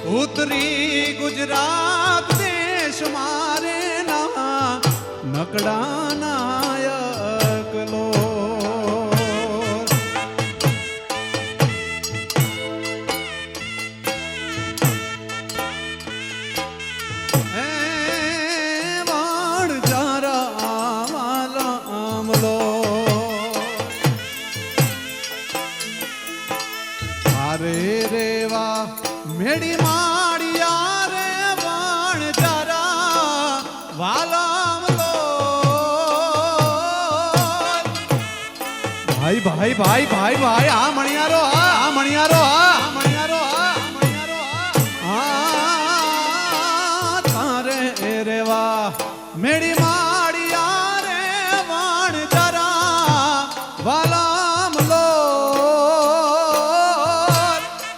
ઉત્તરી ગુજરાત દેશ મારે ના નકડા નાયકલો મેડી માડિયા રે વણ જરા વાલામ લો ભાઈ ભાઈ ભાઈ ભાઈ ભાઈ આ મણિયારો